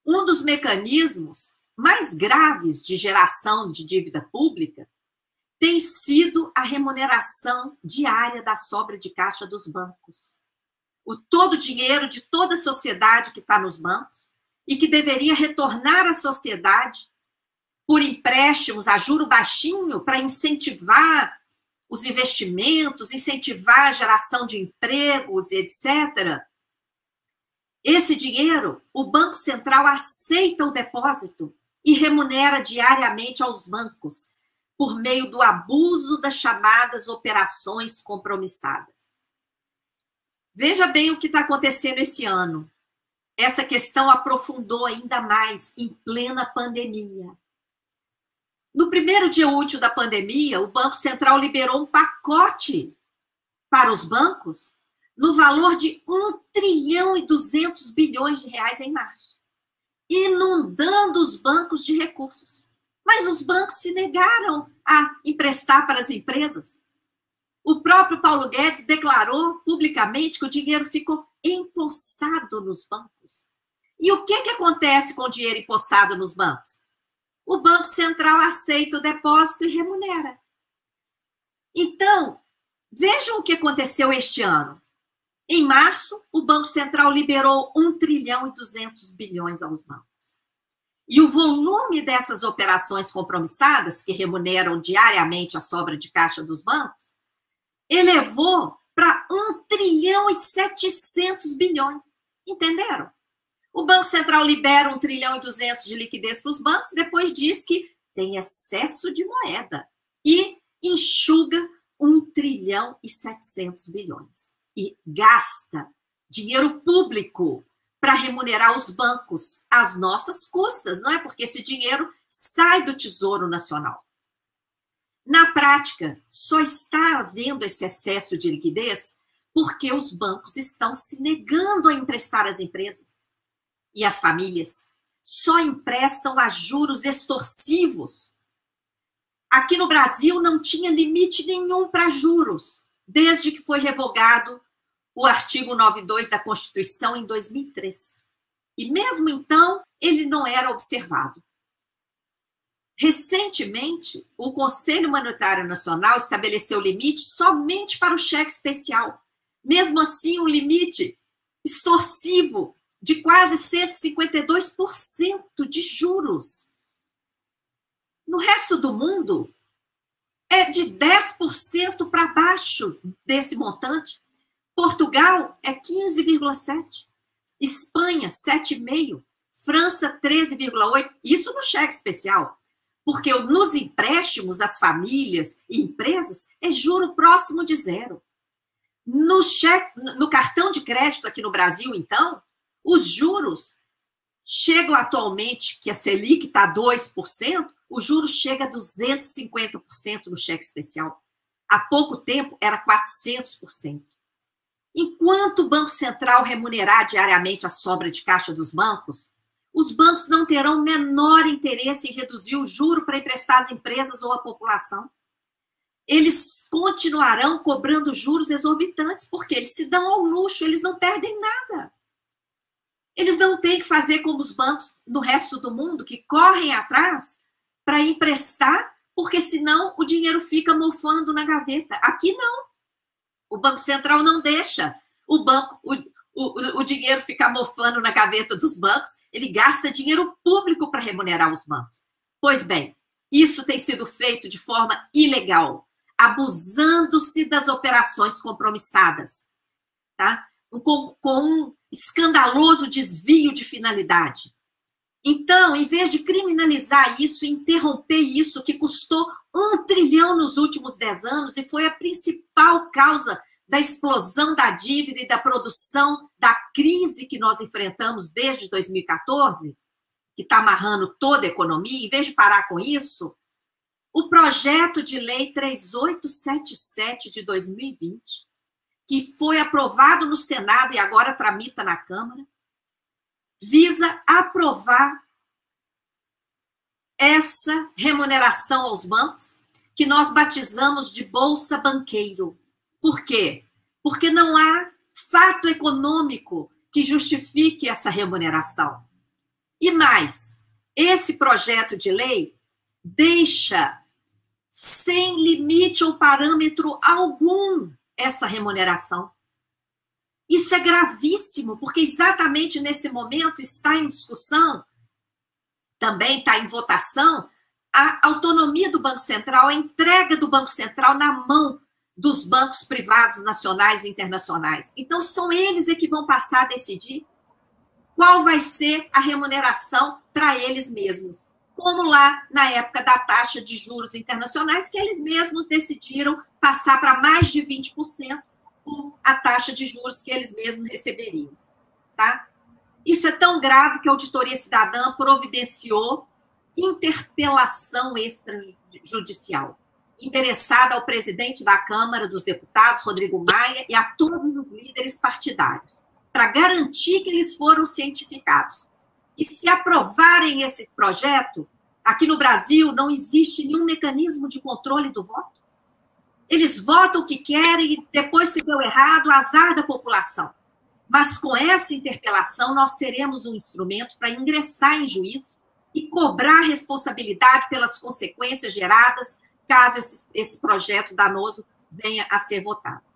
Um dos mecanismos mais graves de geração de dívida pública tem sido a remuneração diária da sobra de caixa dos bancos. Todo o dinheiro de toda a sociedade que está nos bancos e que deveria retornar à sociedade por empréstimos a juro baixinho para incentivar os investimentos, incentivar a geração de empregos, etc. Esse dinheiro, o Banco Central aceita o depósito e remunera diariamente aos bancos por meio do abuso das chamadas operações compromissadas. Veja bem o que está acontecendo esse ano. Essa questão aprofundou ainda mais em plena pandemia. No primeiro dia útil da pandemia, o Banco Central liberou um pacote para os bancos no valor de 1 trilhão e 200 bilhões de reais em março, inundando os bancos de recursos. Mas os bancos se negaram a emprestar para as empresas. O próprio Paulo Guedes declarou publicamente que o dinheiro ficou empossado nos bancos. E o que acontece com o dinheiro empossado nos bancos? O Banco Central aceita o depósito e remunera. Então, vejam o que aconteceu este ano. Em março, o Banco Central liberou 1 trilhão e 200 bilhões aos bancos. E o volume dessas operações compromissadas, que remuneram diariamente a sobra de caixa dos bancos, elevou para 1 trilhão e 700 bilhões. Entenderam? O Banco Central libera 1 trilhão e 200 de liquidez para os bancos, depois diz que tem excesso de moeda e enxuga 1 trilhão e 700 bilhões. E gasta dinheiro público para remunerar os bancos às nossas custas, não é? Porque esse dinheiro sai do Tesouro Nacional. Na prática, só está havendo esse excesso de liquidez porque os bancos estão se negando a emprestar às empresas. E as famílias só emprestam a juros extorsivos. Aqui no Brasil não tinha limite nenhum para juros, desde que foi revogado o artigo 92 da Constituição em 2003. E mesmo então, ele não era observado. Recentemente, o Conselho Monetário Nacional estabeleceu limite somente para o cheque especial. Mesmo assim, um limite extorsivo de quase 152% de juros. No resto do mundo, é de 10% para baixo desse montante. Portugal é 15,7%, Espanha 7,5%, França 13,8%, isso no cheque especial. Porque nos empréstimos às famílias e empresas é juro próximo de zero. No cartão de crédito aqui no Brasil, então, os juros chegam atualmente, que a Selic está a 2%, o juro chega a 250% no cheque especial. Há pouco tempo era 400%. Enquanto o Banco Central remunerar diariamente a sobra de caixa dos bancos, os bancos não terão o menor interesse em reduzir o juro para emprestar às empresas ou à população. Eles continuarão cobrando juros exorbitantes, porque eles se dão ao luxo, eles não perdem nada. Eles não têm que fazer como os bancos no resto do mundo, que correm atrás para emprestar, porque senão o dinheiro fica mofando na gaveta. Aqui não. O Banco Central não deixa o dinheiro ficar mofando na gaveta dos bancos, ele gasta dinheiro público para remunerar os bancos. Pois bem, isso tem sido feito de forma ilegal, abusando-se das operações compromissadas, tá? Com um escandaloso desvio de finalidade. Então, em vez de criminalizar isso, interromper isso, que custou 1 trilhão nos últimos 10 anos e foi a principal causa da explosão da dívida e da produção da crise que nós enfrentamos desde 2014, que está amarrando toda a economia, em vez de parar com isso, o projeto de lei 3877 de 2020, que foi aprovado no Senado e agora tramita na Câmara, visa aprovar essa remuneração aos bancos, que nós batizamos de Bolsa Banqueiro. Por quê? Porque não há fato econômico que justifique essa remuneração. E mais, esse projeto de lei deixa sem limite ou parâmetro algum essa remuneração. Isso é gravíssimo, porque exatamente nesse momento está em discussão, também está em votação, a autonomia do Banco Central, a entrega do Banco Central na mão dos bancos privados nacionais e internacionais. Então, são eles que vão passar a decidir qual vai ser a remuneração para eles mesmos. Como lá na época da taxa de juros internacionais, que eles mesmos decidiram passar para mais de 20% a taxa de juros que eles mesmos receberiam. Tá? Isso é tão grave que a Auditoria Cidadã providenciou interpelação extrajudicial, endereçada ao presidente da Câmara dos Deputados, Rodrigo Maia, e a todos os líderes partidários, para garantir que eles foram cientificados. E se aprovarem esse projeto, aqui no Brasil não existe nenhum mecanismo de controle do voto. Eles votam o que querem e depois, se deu errado, azar da população. Mas com essa interpelação, nós teremos um instrumento para ingressar em juízo e cobrar responsabilidade pelas consequências geradas caso esse projeto danoso venha a ser votado.